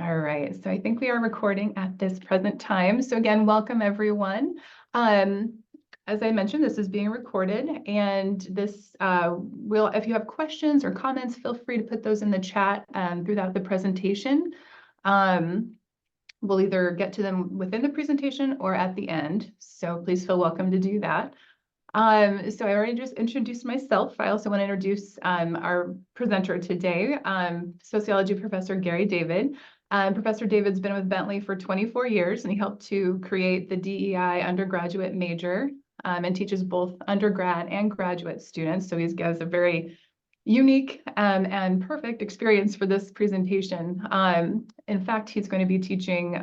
All right, so I think we are recording at this present time. So again, welcome everyone. As I mentioned, this is being recorded, and this if you have questions or comments, feel free to put those in the chat throughout the presentation. We'll either get to them within the presentation or at the end, so please feel welcome to do that. So I already just introduced myself. I also want to introduce our presenter today, sociology professor Gary David. Professor David's been with Bentley for 24 years, and he helped to create the DEI undergraduate major and teaches both undergrad and graduate students. So he has a very unique and perfect experience for this presentation. In fact, he's going to be teaching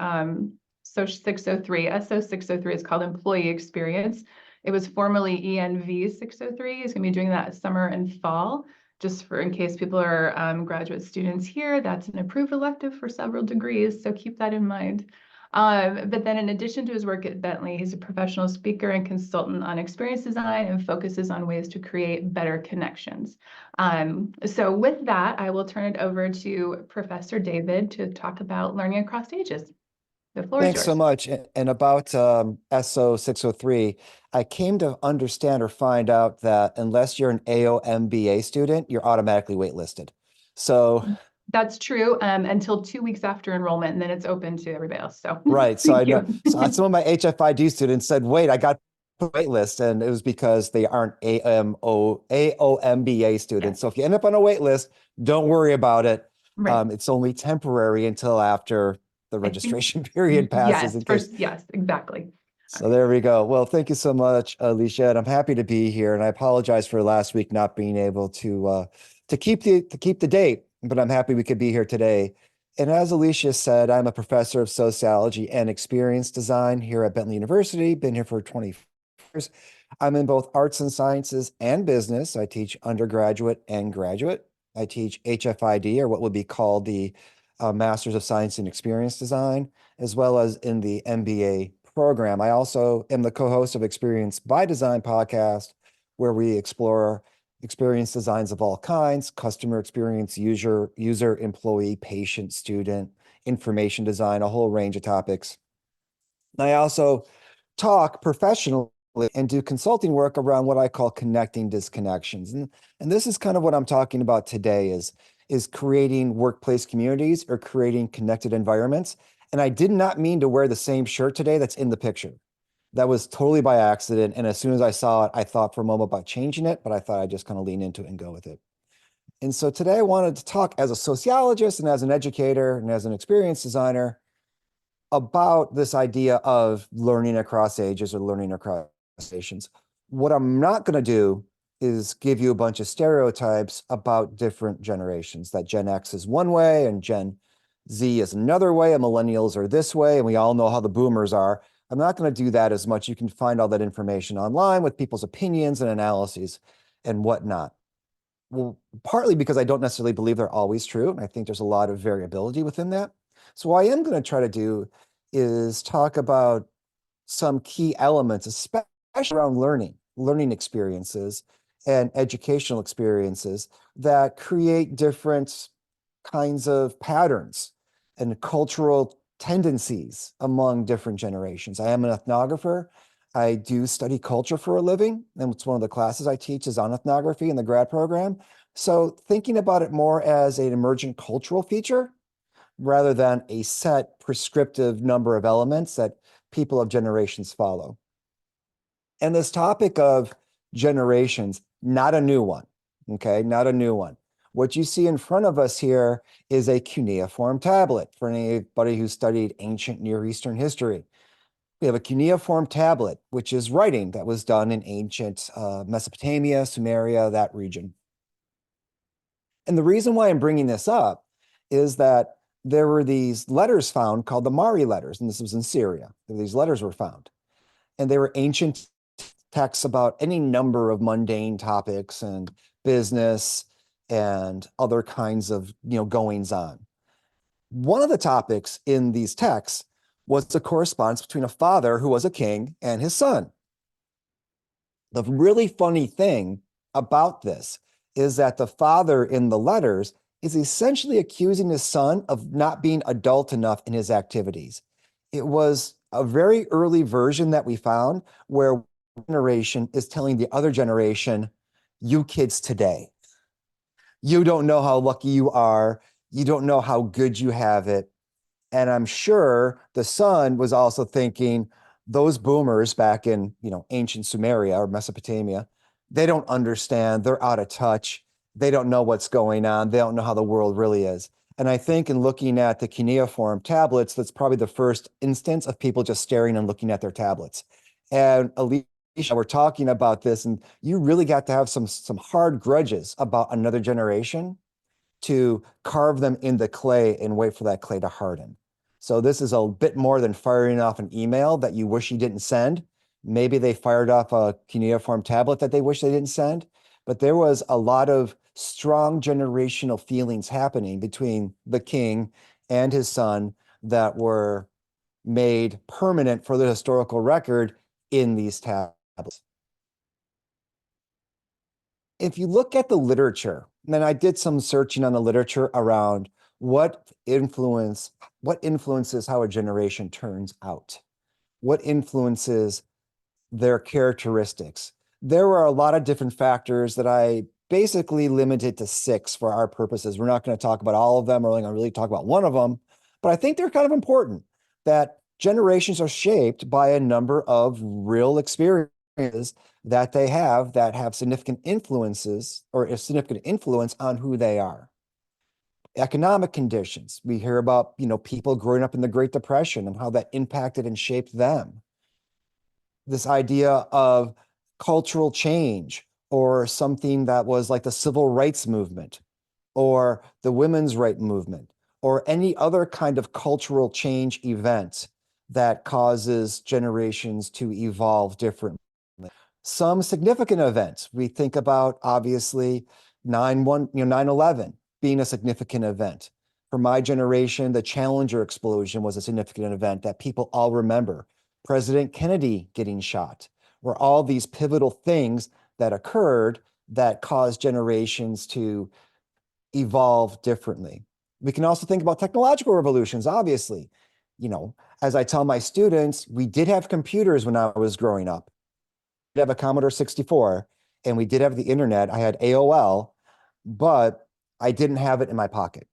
SOC 603. SO 603 is called Employee Experience. It was formerly ENV 603. He's going to be doing that summer and fall. Just for in case people are graduate students here, that's an approved elective for several degrees, so keep that in mind. But then in addition to his work at Bentley, he's a professional speaker and consultant on experience design and focuses on ways to create better connections. So with that, I will turn it over to Professor David to talk about learning across ages. The floor is Thanks yours. so much. And about SO 603, I came to understand or find out that unless you're an AOMBA student, you're automatically waitlisted. So that's true until 2 weeks after enrollment, and then it's open to everybody else. So right. So I know some of my HFID students said, wait, I got the wait list. And it was because they aren't AOMBA students. Yes. So if you end up on a wait list, don't worry about it. Right. It's only temporary until after the registration period passes. Yes, exactly. So there we go. Well, thank you so much, Alicia, and I'm happy to be here. And I apologize for last week not being able to keep the date, but I'm happy we could be here today. And as Alicia said, I'm a professor of sociology and experience design here at Bentley University. Been here for 20 years. I'm in both arts and sciences and business. I teach undergraduate and graduate. I teach HFID, or what would be called the Masters of Science in Experience Design, as well as in the MBA program. I also am the co-host of Experience by Design podcast, where we explore experience designs of all kinds: customer experience, user, employee, patient, student, information design, a whole range of topics. I also talk professionally and do consulting work around what I call connecting disconnections. And this is kind of what I'm talking about today is creating workplace communities or creating connected environments. And I did not mean to wear the same shirt today that's in the picture. That was totally by accident. And as soon as I saw it, I thought for a moment about changing it, but I thought I'd just kind of lean into it and go with it. And so today I wanted to talk as a sociologist and as an educator and as an experience designer about this idea of learning across ages or learning across stations. What I'm not going to do is give you a bunch of stereotypes about different generations, that Gen X is one way and Gen Z is another way, and millennials are this way, and we all know how the boomers are. I'm not going to do that as much. You can find all that information online with people's opinions and analyses and whatnot. Well, partly because I don't necessarily believe they're always true, and I think there's a lot of variability within that. So what I am going to try to do is talk about some key elements, especially around learning experiences and educational experiences that create different kinds of patterns and cultural tendencies among different generations. I am an ethnographer. I do study culture for a living, and it's one of the classes I teach is on ethnography in the grad program. So thinking about it more as an emergent cultural feature rather than a set prescriptive number of elements that people of generations follow. And this topic of generations, not a new one, okay? Not a new one. What you see in front of us here is a cuneiform tablet for anybody who studied ancient Near Eastern history. We have a cuneiform tablet, which is writing that was done in ancient Mesopotamia, Sumeria, that region. And the reason why I'm bringing this up is that there were these letters found called the Mari letters, and this was in Syria. These letters were found, and they were ancient texts about any number of mundane topics and business and other kinds of goings on. One of the topics in these texts was the correspondence between a father who was a king and his son. The really funny thing about this is that the father in the letters is essentially accusing his son of not being adult enough in his activities. It was a very early version that we found where one generation is telling the other generation, you kids today, you don't know how lucky you are. You don't know how good you have it. And I'm sure the son was also thinking, those boomers back in, ancient Sumeria or Mesopotamia, they don't understand. They're out of touch. They don't know what's going on. They don't know how the world really is. And I think in looking at the cuneiform tablets, that's probably the first instance of people just staring and looking at their tablets. And Alicia, we're talking about this, and you really got to have some hard grudges about another generation to carve them in the clay and wait for that clay to harden. So this is a bit more than firing off an email that you wish you didn't send. Maybe they fired off a cuneiform tablet that they wish they didn't send, but there was a lot of strong generational feelings happening between the king and his son that were made permanent for the historical record in these tablets. If you look at the literature, and I did some searching on the literature around what influences how a generation turns out, what influences their characteristics. There were a lot of different factors that I basically limited to 6 for our purposes. We're not going to talk about all of them. We're only going to really talk about one of them, but I think they're kind of important, that generations are shaped by a number of real experiences that they have that have significant influences or a significant influence on who they are. Economic conditions. We hear about, people growing up in the Great Depression and how that impacted and shaped them. This idea of cultural change or something that was like the civil rights movement or the women's rights movement or any other kind of cultural change event that causes generations to evolve differently. Some significant events. We think about, obviously, 9/11 being a significant event. For my generation, the Challenger explosion was a significant event that people all remember. President Kennedy getting shot were all these pivotal things that occurred that caused generations to evolve differently. We can also think about technological revolutions, obviously. As I tell my students, we did have computers when I was growing up. We did have a Commodore 64, and we did have the internet. I had AOL, but I didn't have it in my pocket.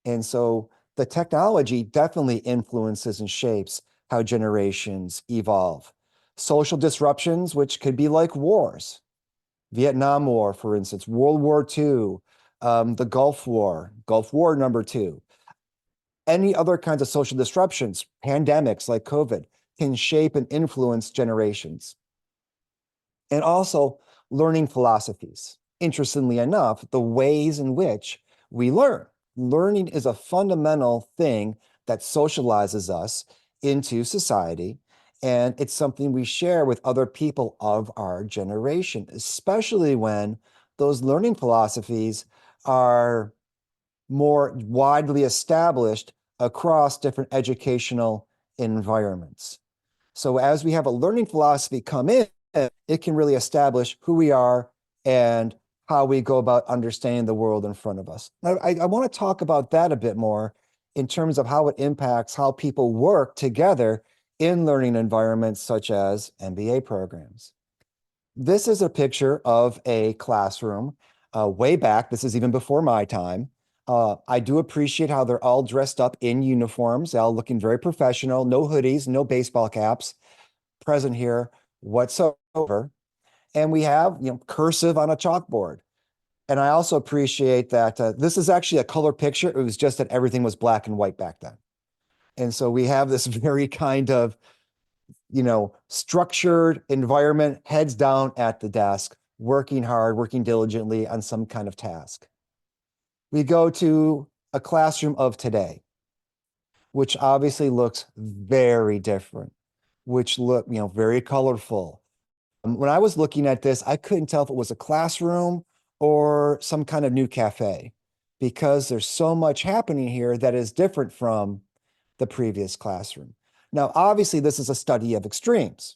And so the technology definitely influences and shapes how generations evolve. Social disruptions, which could be like wars, Vietnam War, for instance, World War II, the Gulf War number 2. Any other kinds of social disruptions, pandemics like COVID, can shape and influence generations. And also learning philosophies. Interestingly enough, the ways in which we learn. Learning is a fundamental thing that socializes us into society, and it's something we share with other people of our generation, especially when those learning philosophies are more widely established across different educational environments. So as we have a learning philosophy come in, it can really establish who we are and how we go about understanding the world in front of us. Now, I want to talk about that a bit more in terms of how it impacts how people work together in learning environments such as MBA programs. This is a picture of a classroom way back. This is even before my time. I do appreciate how they're all dressed up in uniforms, all looking very professional, no hoodies, no baseball caps present here whatsoever. And we have, cursive on a chalkboard. And I also appreciate that this is actually a color picture. It was just that everything was black and white back then. And so we have this very kind of, structured environment, heads down at the desk, working hard, working diligently on some kind of task. We go to a classroom of today, which obviously looks very different, which look, very colorful. When I was looking at this, I couldn't tell if it was a classroom or some kind of new cafe because there's so much happening here that is different from the previous classroom. Now, obviously, this is a study of extremes.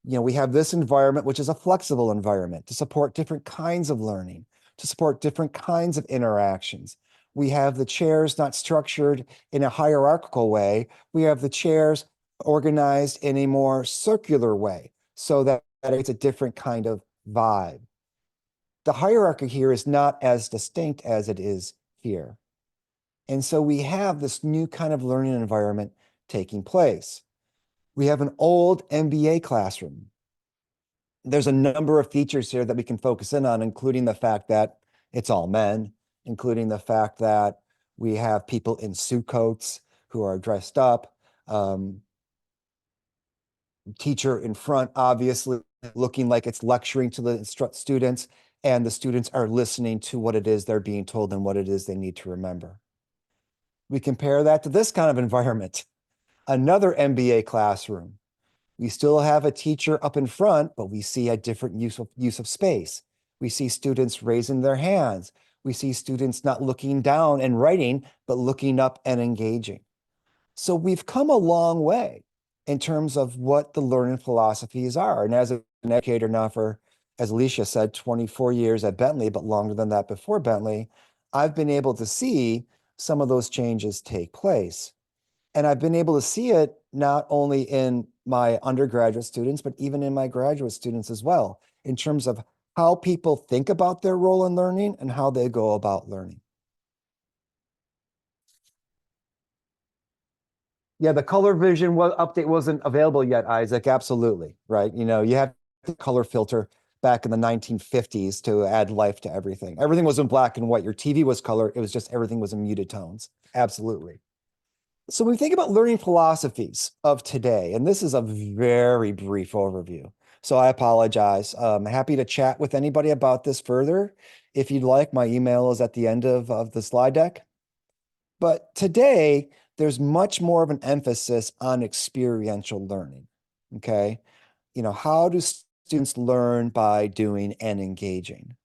We have this environment, which is a flexible environment to support different kinds of learning, to support different kinds of interactions. We have the chairs not structured in a hierarchical way. We have the chairs organized in a more circular way so that it's a different kind of vibe. The hierarchy here is not as distinct as it is here. And so we have this new kind of learning environment taking place. We have an old MBA classroom. There's a number of features here that we can focus in on, including the fact that it's all men, including the fact that we have people in suit coats who are dressed up. Teacher in front, obviously looking like it's lecturing to the students, and the students are listening to what it is they're being told and what it is they need to remember. We compare that to this kind of environment, another MBA classroom. We still have a teacher up in front, but we see a different use of space. We see students raising their hands. We see students not looking down and writing, but looking up and engaging. So we've come a long way in terms of what the learning philosophies are. And as an educator now for, as Alicia said, 24 years at Bentley, but longer than that before Bentley, I've been able to see some of those changes take place. And I've been able to see it not only in my undergraduate students, but even in my graduate students as well, in terms of how people think about their role in learning and how they go about learning. Yeah, the color vision update wasn't available yet, Isaac. Absolutely, right? You know, you had the color filter back in the 1950s to add life to everything. Everything was in black and white. Your TV was color. It was just everything was in muted tones. Absolutely. So when we think about learning philosophies of today, and this is a very brief overview, so I apologize. I'm happy to chat with anybody about this further. If you'd like, my email is at the end of the slide deck. But today, there's much more of an emphasis on experiential learning, okay? You know, how do students learn by doing and engaging?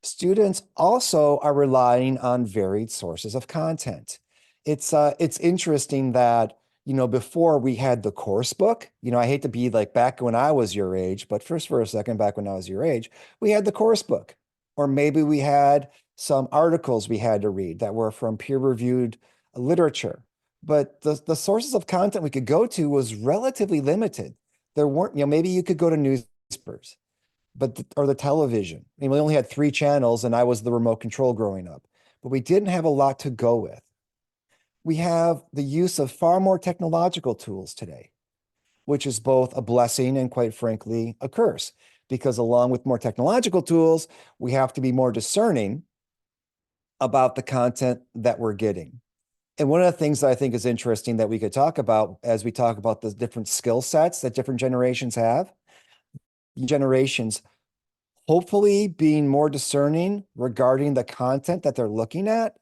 Students also are relying on varied sources of content. It's interesting that, you know, before we had the course book, you know, I hate to be like back when I was your age, but first for a second, back when I was your age, we had the course book, or maybe we had some articles we had to read that were from peer-reviewed literature. But the sources of content we could go to was relatively limited. There weren't, you know, maybe you could go to newspapers, but or the television. I mean, we only had 3 channels and I was the remote control growing up, but we didn't have a lot to go with. We have the use of far more technological tools today, which is both a blessing and, quite frankly, a curse, because along with more technological tools, we have to be more discerning about the content that we're getting. And one of the things that I think is interesting that we could talk about as we talk about the different skill sets that different generations have, generations hopefully being more discerning regarding the content that they're looking at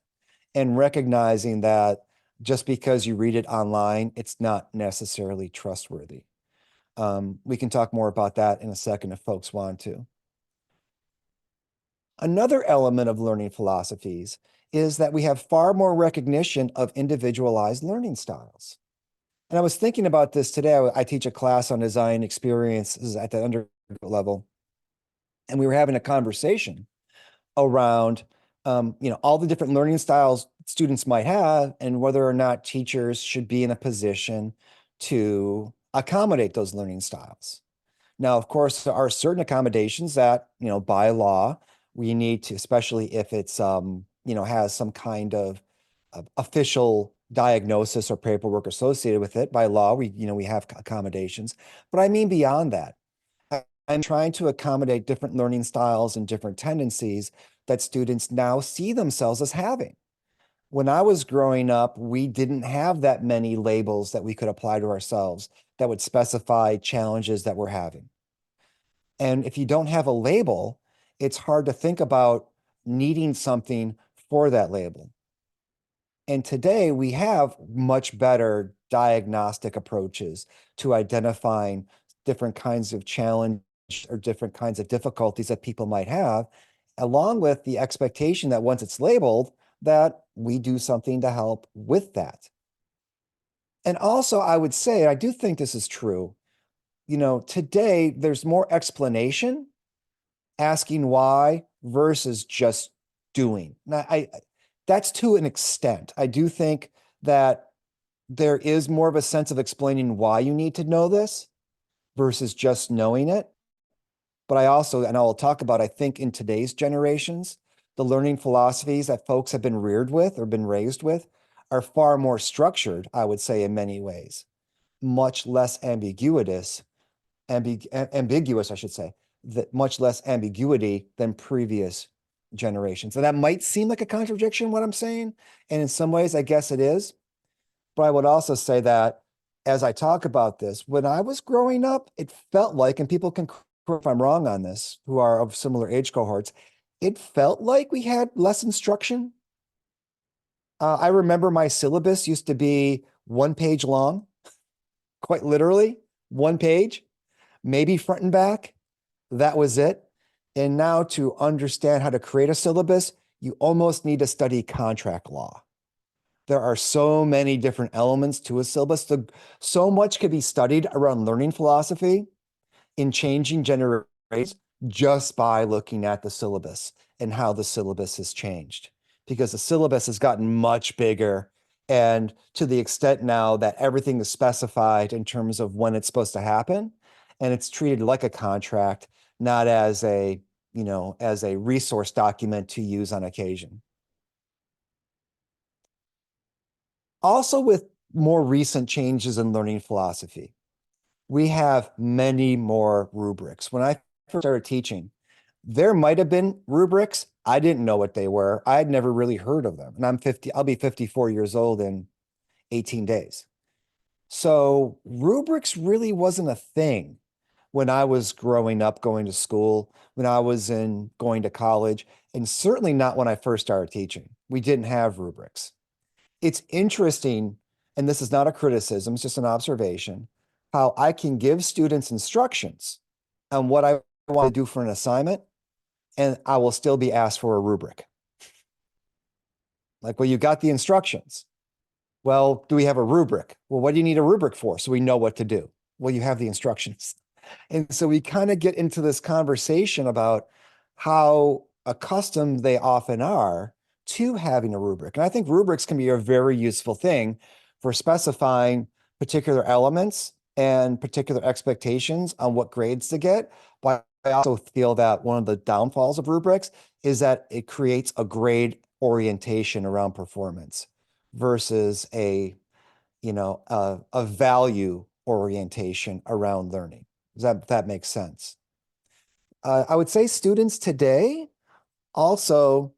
and recognizing that just because you read it online, it's not necessarily trustworthy. We can talk more about that in a second if folks want to. Another element of learning philosophies is that we have far more recognition of individualized learning styles. And I was thinking about this today. I teach a class on design experiences at the undergraduate level, and we were having a conversation around you know, all the different learning styles students might have and whether or not teachers should be in a position to accommodate those learning styles. Now, of course, there are certain accommodations that, you know, by law, we need to, especially if it's, you know, has some kind of official diagnosis or paperwork associated with it. By law, you know, we have accommodations. But I mean beyond that. I'm trying to accommodate different learning styles and different tendencies that students now see themselves as having. When I was growing up, we didn't have that many labels that we could apply to ourselves that would specify challenges that we're having. And if you don't have a label, it's hard to think about needing something for that label. And today we have much better diagnostic approaches to identifying different kinds of challenge or different kinds of difficulties that people might have, along with the expectation that once it's labeled, that we do something to help with that. And also, I would say, I do think this is true, you know, today there's more explanation asking why versus just doing. Now, that's to an extent. I do think that there is more of a sense of explaining why you need to know this versus just knowing it. But I also, and I'll talk about, I think in today's generations, the learning philosophies that folks have been reared with or been raised with are far more structured, I would say, in many ways, much less ambiguous, I should say, that much less ambiguity than previous generations. And that might seem like a contradiction, what I'm saying. And in some ways, I guess it is. But I would also say that as I talk about this, when I was growing up, it felt like, and people can correct if I'm wrong on this, who are of similar age cohorts, it felt like we had less instruction. I remember my syllabus used to be 1 page long, quite literally 1 page, maybe front and back. That was it. And now to understand how to create a syllabus, you almost need to study contract law. There are so many different elements to a syllabus. So much could be studied around learning philosophy in changing generations just by looking at the syllabus and how the syllabus has changed. Because the syllabus has gotten much bigger, and to the extent now that everything is specified in terms of when it's supposed to happen, and it's treated like a contract, not as a, as a resource document to use on occasion. Also, with more recent changes in learning philosophy, we have many more rubrics. When I first started teaching, there might have been rubrics. I didn't know what they were. I had never really heard of them. And I'll be 54 years old in 18 days. So rubrics really wasn't a thing when I was growing up, going to school, when I was going to college, and certainly not when I first started teaching. We didn't have rubrics. It's interesting, and this is not a criticism, it's just an observation, how I can give students instructions on what I want to do for an assignment, and I will still be asked for a rubric. Like, well, you got the instructions. Well, do we have a rubric? Well, what do you need a rubric for? So we know what to do. Well, you have the instructions. And so we kind of get into this conversation about how accustomed they often are to having a rubric. And I think rubrics can be a very useful thing for specifying particular elements and particular expectations on what grades to get. But I also feel that one of the downfalls of rubrics is that it creates a grade orientation around performance versus a value orientation around learning. Does that make sense? I would say students today also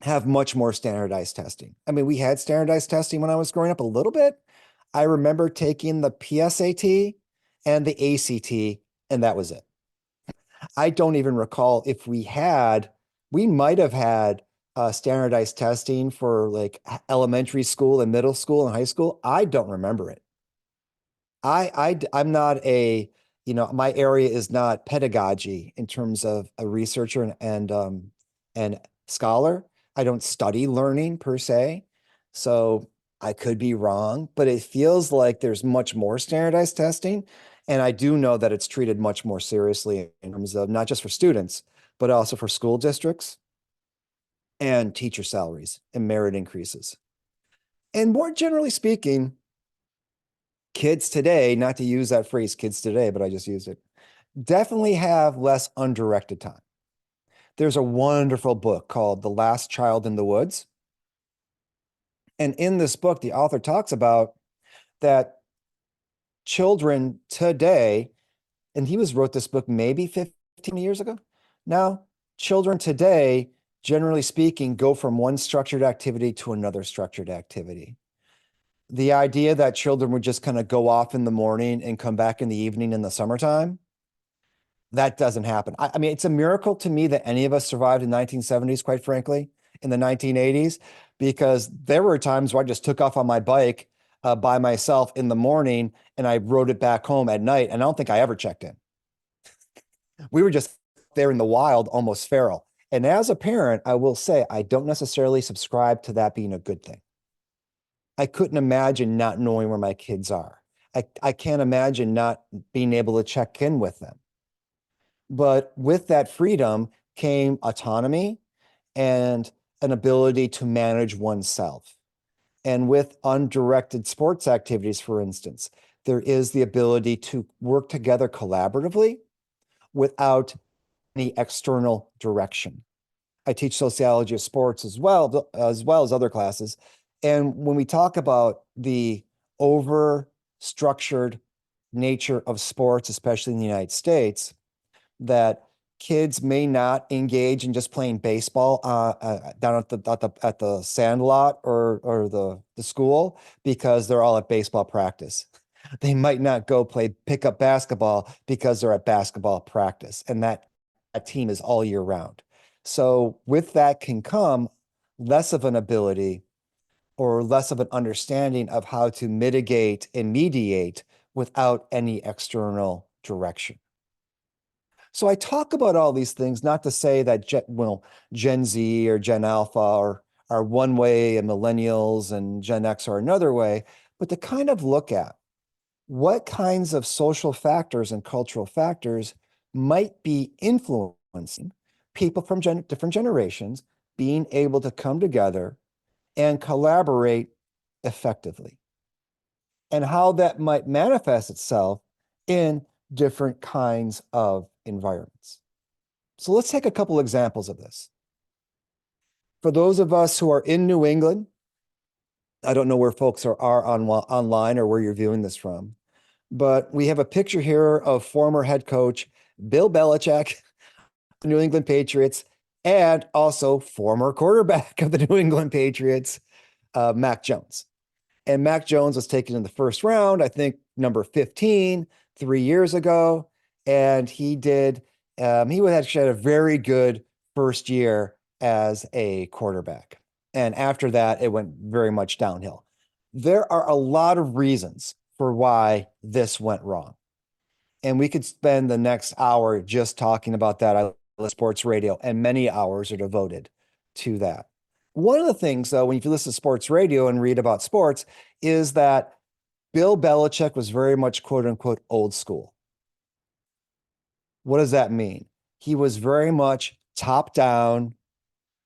have much more standardized testing. I mean, we had standardized testing when I was growing up a little bit. I remember taking the PSAT and the ACT, and that was it. I don't even recall if we might have had standardized testing for like elementary school and middle school and high school. I don't remember it. I'm not my area is not pedagogy in terms of a researcher and scholar. I don't study learning per se, so I could be wrong, but it feels like there's much more standardized testing. And I do know that it's treated much more seriously in terms of not just for students, but also for school districts and teacher salaries and merit increases. And more generally speaking, kids today, not to use that phrase kids today, but I just used it, definitely have less undirected time. There's a wonderful book called The Last Child in the Woods. And in this book, the author talks about that children today, and wrote this book maybe 15 years ago. Now, children today, generally speaking, go from one structured activity to another structured activity. The idea that children would just kind of go off in the morning and come back in the evening in the summertime, that doesn't happen. I mean, it's a miracle to me that any of us survived in the 1970s, quite frankly, in the 1980s, because there were times where I just took off on my bike by myself in the morning and I rode it back home at night. And I don't think I ever checked in. We were just there in the wild, almost feral. And as a parent, I will say, I don't necessarily subscribe to that being a good thing. I couldn't imagine not knowing where my kids are. I can't imagine not being able to check in with them. But with that freedom came autonomy and an ability to manage oneself. And with undirected sports activities, for instance, there is the ability to work together collaboratively without any external direction. I teach sociology of sports as well as other classes. And when we talk about the over structured nature of sports, especially in the United States, that kids may not engage in just playing baseball down at the sand lot or the school because they're all at baseball practice. They might not go play pickup basketball because they're at basketball practice, and that team is all year round. So with that can come less of an ability or less of an understanding of how to mitigate and mediate without any external direction. So I talk about all these things, not to say that Gen Z or Gen Alpha are one way and millennials and Gen X are another way, but to kind of look at what kinds of social factors and cultural factors might be influencing people from different generations being able to come together and collaborate effectively, and how that might manifest itself in different kinds of environments. So let's take a couple examples of this. For those of us who are in New England, I don't know where folks are online or where you're viewing this from, but we have a picture here of former head coach Bill Belichick, the New England Patriots, and also former quarterback of the New England Patriots, Mac Jones. And Mac Jones was taken in the first round, I think number 15, 3 years ago. And he actually had a very good first year as a quarterback. And after that, it went very much downhill. There are a lot of reasons for why this went wrong. And we could spend the next hour just talking about that on sports radio, and many hours are devoted to that. One of the things, though, when you listen to sports radio and read about sports, is that Bill Belichick was very much, quote unquote, old school. What does that mean? He was very much top down.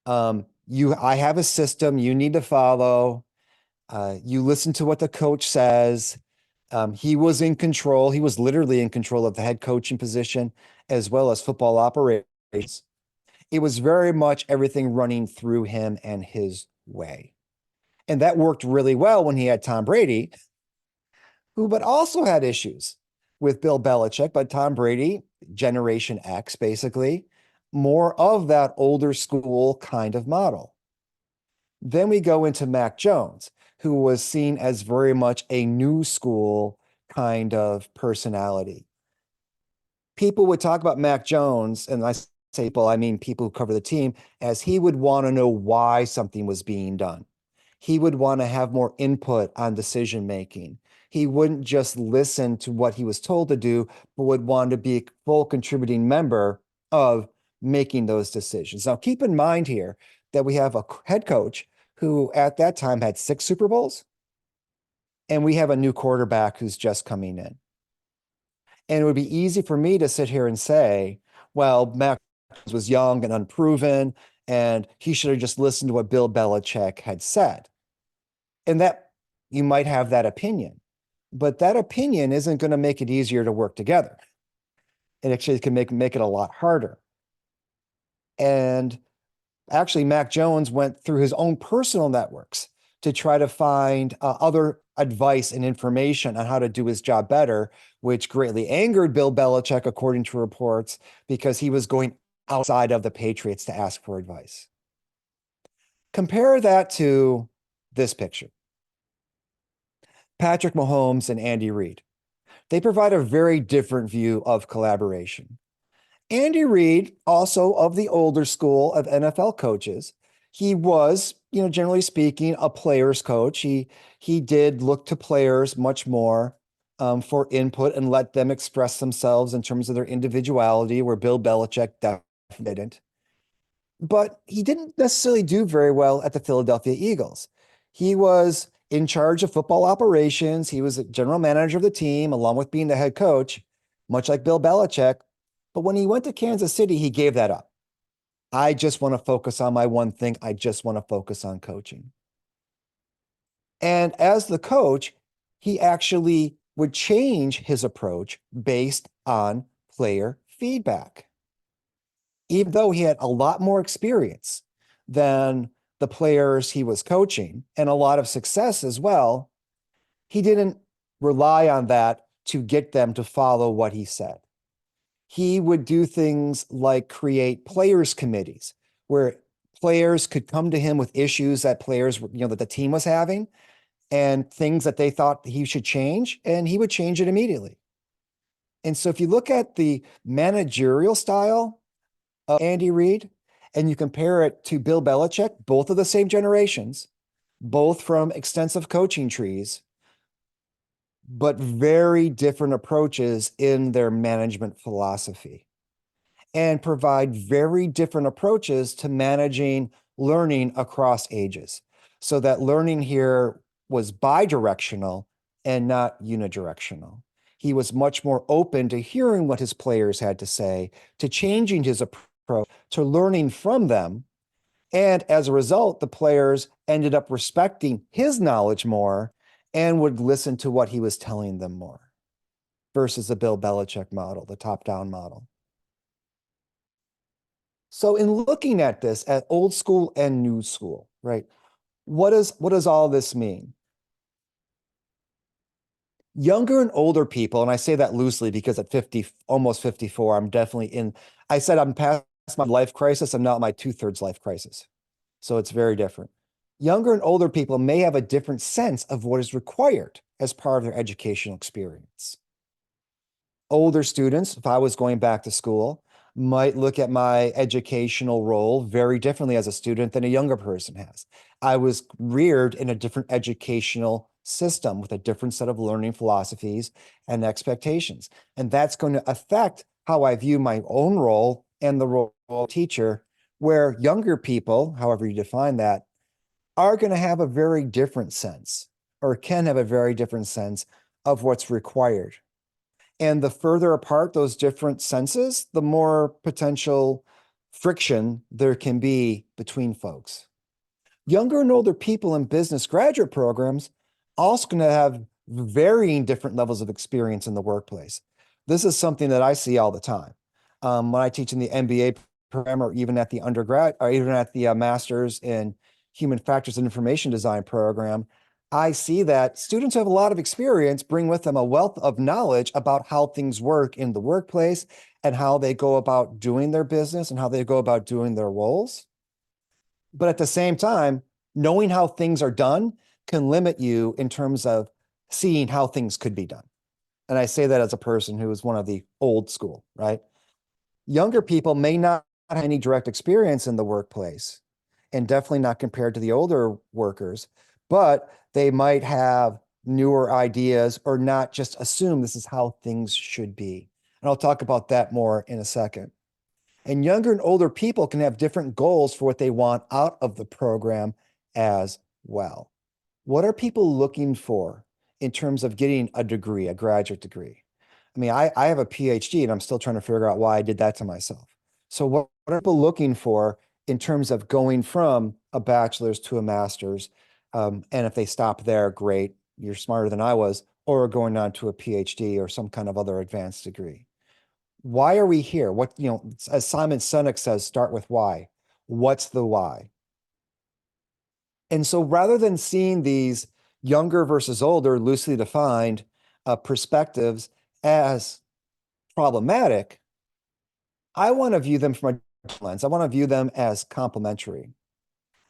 I have a system you need to follow. You listen to what the coach says. He was in control. He was literally in control of the head coaching position as well as football operations. It was very much everything running through him and his way. And that worked really well when he had Tom Brady, who but also had issues with Bill Belichick, but Tom Brady, Generation X, basically, more of that older school kind of model. Then we go into Mac Jones, who was seen as very much a new school kind of personality. People would talk about Mac Jones, and I say people, I mean people who cover the team, as he would want to know why something was being done. He would want to have more input on decision making. He wouldn't just listen to what he was told to do, but would want to be a full contributing member of making those decisions. Now, keep in mind here that we have a head coach who at that time had 6 Super Bowls, and we have a new quarterback who's just coming in. And it would be easy for me to sit here and say, well, Mac was young and unproven, and he should have just listened to what Bill Belichick had said. And that you might have that opinion, but that opinion isn't going to make it easier to work together. It actually can make it a lot harder. And actually, Mac Jones went through his own personal networks to try to find other advice and information on how to do his job better, which greatly angered Bill Belichick, according to reports, because he was going outside of the Patriots to ask for advice. Compare that to this picture. Patrick Mahomes and Andy Reid. They provide a very different view of collaboration. Andy Reid, also of the older school of NFL coaches, he was, generally speaking, a player's coach. He did look to players much more for input and let them express themselves in terms of their individuality, where Bill Belichick definitely didn't. But he didn't necessarily do very well at the Philadelphia Eagles. He was in charge of football operations. He was a general manager of the team, along with being the head coach, much like Bill Belichick. But when he went to Kansas City, he gave that up. I just want to focus on my one thing. I just want to focus on coaching. And as the coach, he actually would change his approach based on player feedback. Even though he had a lot more experience than the players he was coaching and a lot of success as well, he didn't rely on that to get them to follow what he said. He would do things like create players committees where players could come to him with issues that that the team was having and things that they thought he should change, and he would change it immediately. And so if you look at the managerial style of Andy Reid and you compare it to Bill Belichick, both of the same generations, both from extensive coaching trees, but very different approaches in their management philosophy, and provide very different approaches to managing learning across ages. So that learning here was bi-directional and not unidirectional. He was much more open to hearing what his players had to say, to changing his approach, to learning from them. And as a result, the players ended up respecting his knowledge more and would listen to what he was telling them more versus the Bill Belichick model, the top-down model. So in looking at this at old school and new school, right? What does all this mean? Younger and older people, and I say that loosely because at 50, almost 54, I said I'm past my life crisis. I'm not my 2/3 life crisis. So it's very different. Younger and older people may have a different sense of what is required as part of their educational experience. Older students, if I was going back to school, might look at my educational role very differently as a student than a younger person has. I was reared in a different educational system with a different set of learning philosophies and expectations. And that's going to affect how I view my own role and the role of teacher, where younger people, however you define that, are going to have a very different sense or can have a very different sense of what's required. And the further apart those different senses, the more potential friction there can be between folks. Younger and older people in business graduate programs also going to have varying different levels of experience in the workplace. This is something that I see all the time. When I teach in the MBA program or even at the undergrad or even at the master's in human factors and information design program, I see that students who have a lot of experience bring with them a wealth of knowledge about how things work in the workplace and how they go about doing their business and how they go about doing their roles. But at the same time, knowing how things are done can limit you in terms of seeing how things could be done. And I say that as a person who is one of the old school, right? Younger people may not have any direct experience in the workplace and definitely not compared to the older workers, but they might have newer ideas or not just assume this is how things should be. And I'll talk about that more in a second. And younger and older people can have different goals for what they want out of the program as well. What are people looking for in terms of getting a degree, a graduate degree? I mean, I have a PhD and I'm still trying to figure out why I did that to myself. So what are people looking for in terms of going from a bachelor's to a master's? And if they stop there, great, you're smarter than I was, or going on to a PhD or some kind of other advanced degree. Why are we here? As Simon Sinek says, start with why. What's the why? And so rather than seeing these younger versus older, loosely defined perspectives as problematic, I want to view them from a different lens. I want to view them as complementary.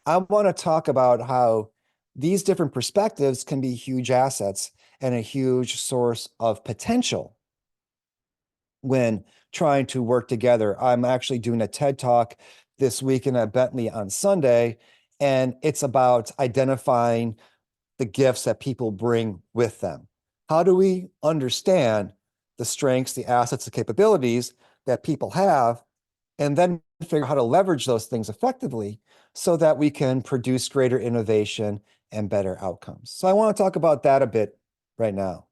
I want to talk about how these different perspectives can be huge assets and a huge source of potential when trying to work together. I'm actually doing a TED Talk this weekend at Bentley on Sunday, and it's about identifying the gifts that people bring with them. How do we understand the strengths, the assets, the capabilities that people have, and then figure out how to leverage those things effectively so that we can produce greater innovation and better outcomes. So I want to talk about that a bit right now.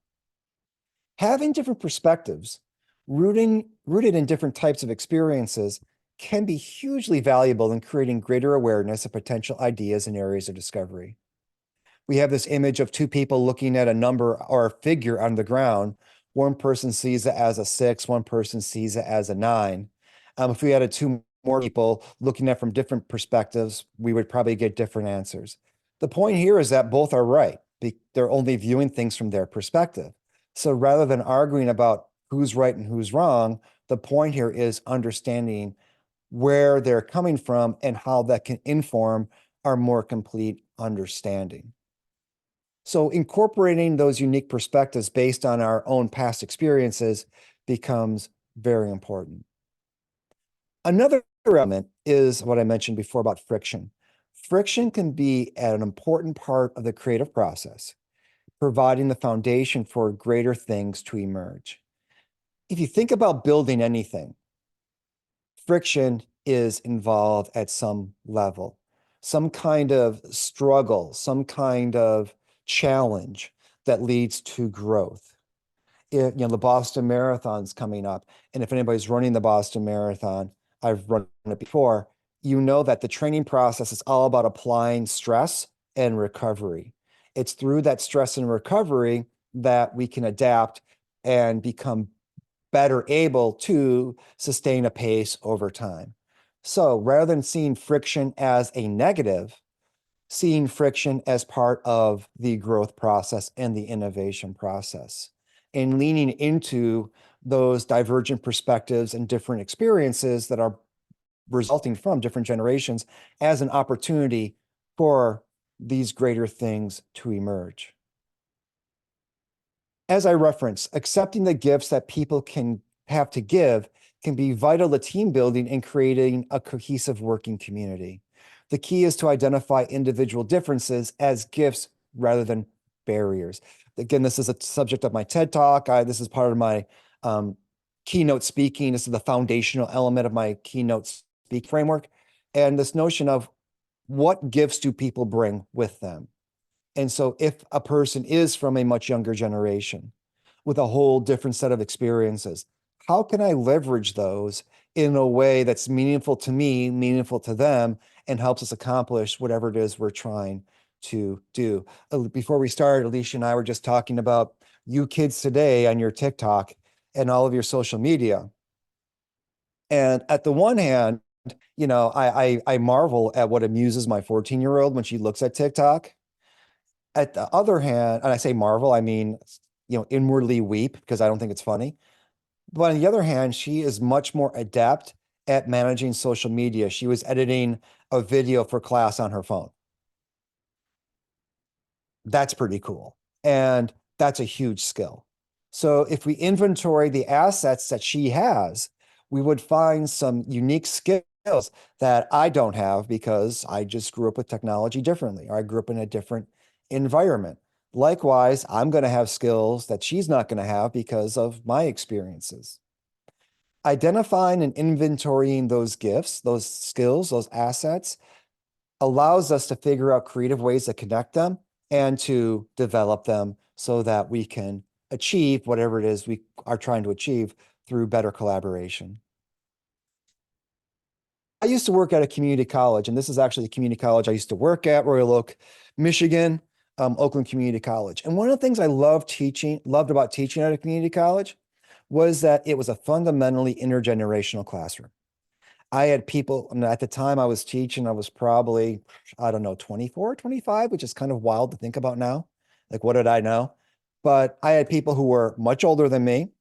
Having different perspectives, rooted in different types of experiences, can be hugely valuable in creating greater awareness of potential ideas and areas of discovery. We have this image of two people looking at a number or a figure on the ground. One person sees it as a 6, one person sees it as a 9. If we had two more people looking at from different perspectives, we would probably get different answers. The point here is that both are right. They're only viewing things from their perspective. So rather than arguing about who's right and who's wrong, the point here is understanding where they're coming from and how that can inform our more complete understanding. So incorporating those unique perspectives based on our own past experiences becomes very important. Another element is what I mentioned before about friction. Friction can be an important part of the creative process, providing the foundation for greater things to emerge. If you think about building anything, friction is involved at some level, some kind of struggle, some kind of challenge that leads to growth. The Boston Marathon's coming up, and if anybody's running the Boston Marathon, I've run it before, you know that the training process is all about applying stress and recovery. It's through that stress and recovery that we can adapt and become better able to sustain a pace over time. So rather than seeing friction as a negative, seeing friction as part of the growth process and the innovation process, and leaning into those divergent perspectives and different experiences that are resulting from different generations as an opportunity for these greater things to emerge. As I referenced, accepting the gifts that people can have to give can be vital to team building and creating a cohesive working community. The key is to identify individual differences as gifts rather than barriers. Again, this is a subject of my TED Talk. This is part of my keynote speaking. This is the foundational element of my keynote speak framework. And this notion of what gifts do people bring with them? And so if a person is from a much younger generation with a whole different set of experiences, how can I leverage those in a way that's meaningful to me, meaningful to them, and helps us accomplish whatever it is we're trying to do? Before we started, Alicia and I were just talking about you kids today on your TikTok and all of your social media. And at the one hand, I marvel at what amuses my 14-year-old when she looks at TikTok. At the other hand, and I say marvel, I mean, inwardly weep because I don't think it's funny. But on the other hand, she is much more adept at managing social media. She was editing a video for class on her phone. That's pretty cool. And that's a huge skill. So if we inventory the assets that she has, we would find some unique skills that I don't have because I just grew up with technology differently, or I grew up in a different environment. Likewise, I'm going to have skills that she's not going to have because of my experiences. Identifying and inventorying those gifts, those skills, those assets allows us to figure out creative ways to connect them and to develop them so that we can achieve whatever it is we are trying to achieve through better collaboration. I used to work at a community college, and this is actually the community college I used to work at, Royal Oak, Michigan, Oakland Community College. And one of the things I loved about teaching at a community college was that it was a fundamentally intergenerational classroom. I had people, and at the time I was teaching, I was probably, I don't know, 24, 25, which is kind of wild to think about now. Like, what did I know? But I had people who were much older than me,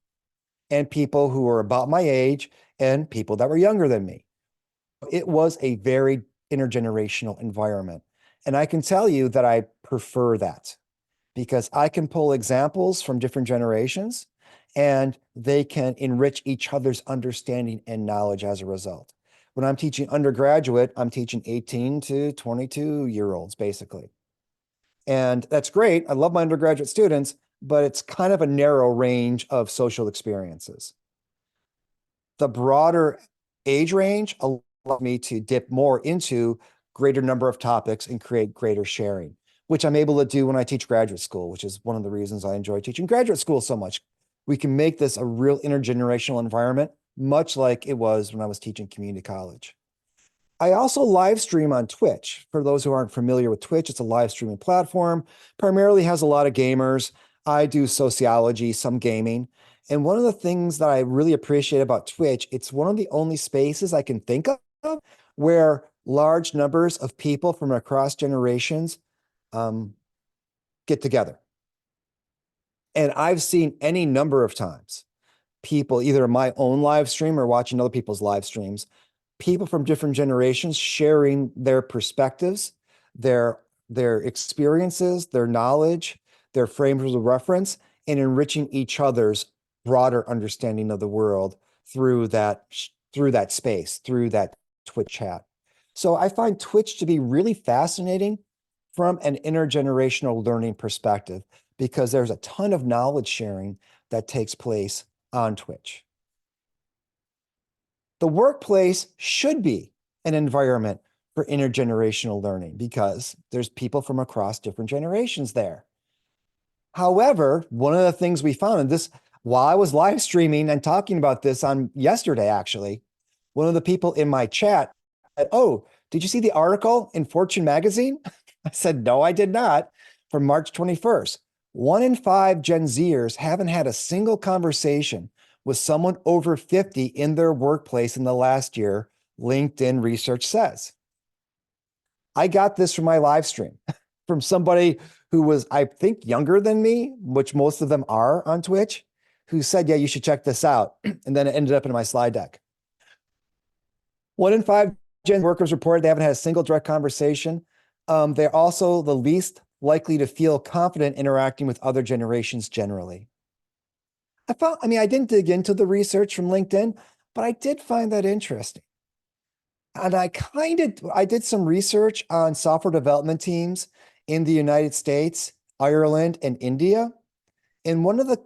and people who were about my age, and people that were younger than me. It was a very intergenerational environment. And I can tell you that I prefer that because I can pull examples from different generations and they can enrich each other's understanding and knowledge as a result. When I'm teaching undergraduate, I'm teaching 18 to 22-year-olds basically. And that's great. I love my undergraduate students, but it's kind of a narrow range of social experiences. The broader age range allows me to dip more into greater number of topics and create greater sharing, which I'm able to do when I teach graduate school, which is one of the reasons I enjoy teaching graduate school so much. We can make this a real intergenerational environment much like it was when I was teaching community college. I also live stream on Twitch. For those who aren't familiar with Twitch, it's a live streaming platform, primarily has a lot of gamers. I do sociology, some gaming. And one of the things that I really appreciate about Twitch, it's one of the only spaces I can think of where large numbers of people from across generations get together. And I've seen any number of times people, either in my own live stream or watching other people's live streams, people from different generations sharing their perspectives, their experiences, their knowledge, their frames of reference, and enriching each other's broader understanding of the world through that space, through that Twitch chat. So I find Twitch to be really fascinating from an intergenerational learning perspective, because there's a ton of knowledge sharing that takes place on Twitch. The workplace should be an environment for intergenerational learning because there's people from across different generations there. However, one of the things we found, and this, while I was live streaming and talking about this on yesterday, actually, one of the people in my chat said, "Oh, did you see the article in Fortune magazine?" I said, "No, I did not," from March 21st. 1 in 5 Gen Zers haven't had a single conversation with someone over 50 in their workplace in the last year, LinkedIn research says. I got this from my live stream from somebody who was, I think, younger than me, which most of them are on Twitch, who said, "Yeah, you should check this out." And then it ended up in my slide deck. 1 in 5 Gen workers reported they haven't had a single direct conversation. They're also the least likely to feel confident interacting with other generations generally. I didn't dig into the research from LinkedIn, but I did find that interesting. And I did some research on software development teams in the United States, Ireland, and India. And one of the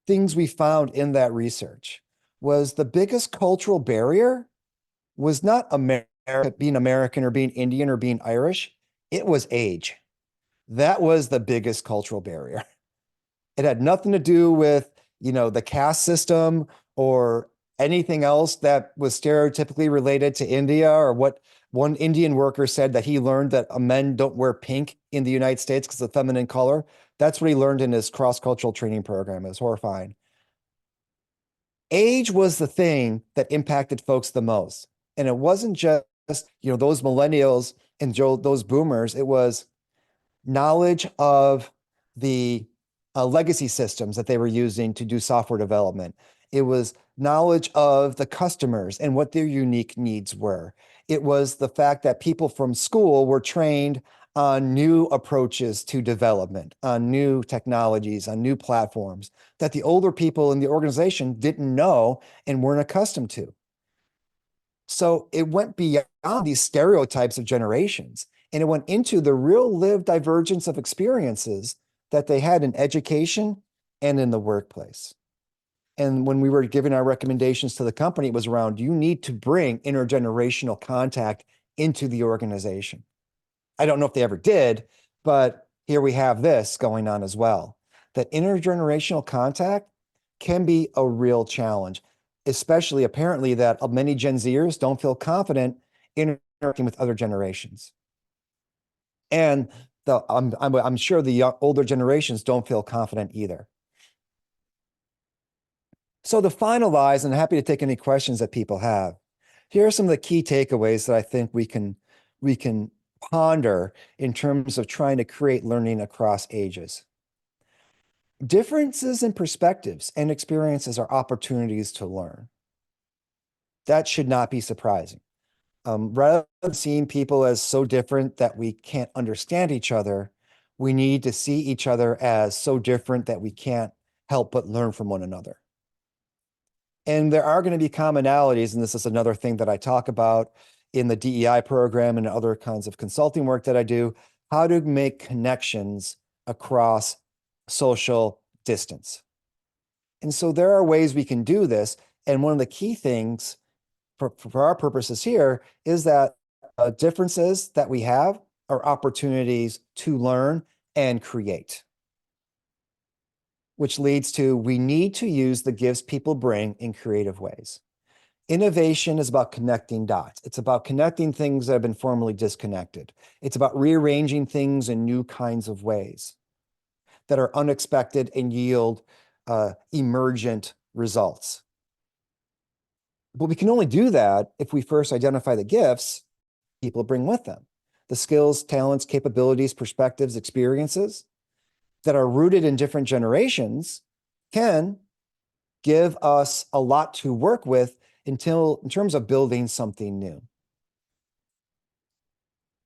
things we found in that research was the biggest cultural barrier was not being American or being Indian or being Irish. It was age. That was the biggest cultural barrier. It had nothing to do with, the caste system or anything else that was stereotypically related to India, or what one Indian worker said, that he learned that men don't wear pink in the United States because of feminine color. That's what he learned in his cross-cultural training program. It was horrifying. Age was the thing that impacted folks the most. And it wasn't just, those millennials and those boomers. It was knowledge of the legacy systems that they were using to do software development. It was knowledge of the customers and what their unique needs were. It was the fact that people from school were trained on new approaches to development, on new technologies, on new platforms that the older people in the organization didn't know and weren't accustomed to. So it went beyond these stereotypes of generations, and it went into the real lived divergence of experiences that they had in education and in the workplace. And when we were giving our recommendations to the company, it was around, you need to bring intergenerational contact into the organization. I don't know if they ever did, but here we have this going on as well. That intergenerational contact can be a real challenge, especially apparently that many Gen Zers don't feel confident interacting with other generations. And I'm sure the older generations don't feel confident either. So to finalize, and I'm happy to take any questions that people have, here are some of the key takeaways that I think we can ponder in terms of trying to create learning across ages. Differences in perspectives and experiences are opportunities to learn. That should not be surprising. Rather than seeing people as so different that we can't understand each other, we need to see each other as so different that we can't help but learn from one another. And there are going to be commonalities, and this is another thing that I talk about in the DEI program and other kinds of consulting work that I do, how to make connections across social distance. And so there are ways we can do this. And one of the key things for our purposes here is that differences that we have are opportunities to learn and create, which leads to we need to use the gifts people bring in creative ways. Innovation is about connecting dots. It's about connecting things that have been formerly disconnected. It's about rearranging things in new kinds of ways that are unexpected and yield emergent results. But we can only do that if we first identify the gifts people bring with them, the skills, talents, capabilities, perspectives, experiences that are rooted in different generations can give us a lot to work with in terms of building something new.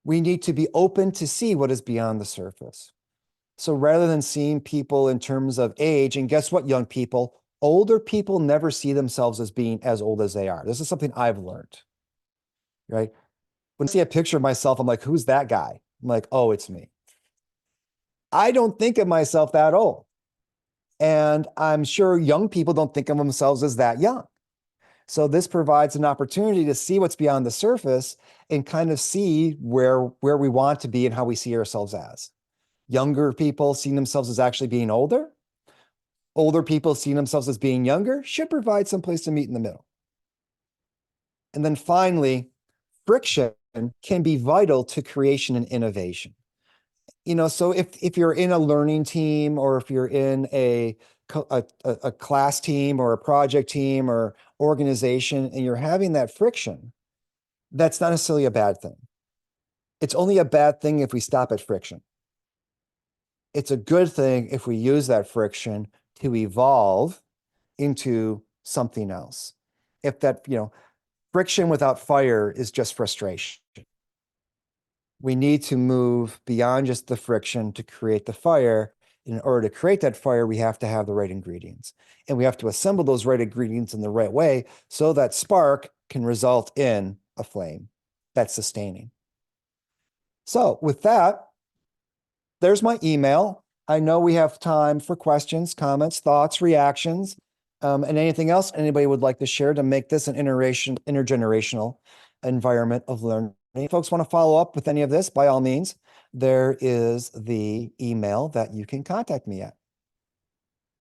We need to be open to see what is beyond the surface. So rather than seeing people in terms of age, and guess what, young people, older people never see themselves as being as old as they are. This is something I've learned, right? When I see a picture of myself, I'm like, who's that guy? I'm like, oh, it's me. I don't think of myself that old. And I'm sure young people don't think of themselves as that young. So this provides an opportunity to see what's beyond the surface and kind of see where we want to be and how we see ourselves as. Younger people seeing themselves as actually being older. Older people seeing themselves as being younger should provide some place to meet in the middle. And then finally, friction can be vital to creation and innovation. So if you're in a learning team, or if you're in a class team or a project team or organization, and you're having that friction, that's not necessarily a bad thing. It's only a bad thing if we stop at friction. It's a good thing if we use that friction to evolve into something else. If that, friction without fire is just frustration. We need to move beyond just the friction to create the fire. In order to create that fire, we have to have the right ingredients. And we have to assemble those right ingredients in the right way so that spark can result in a flame that's sustaining. So with that, there's my email. I know we have time for questions, comments, thoughts, reactions, and anything else anybody would like to share to make this an intergenerational environment of learning. If folks want to follow up with any of this, by all means, there is the email that you can contact me at.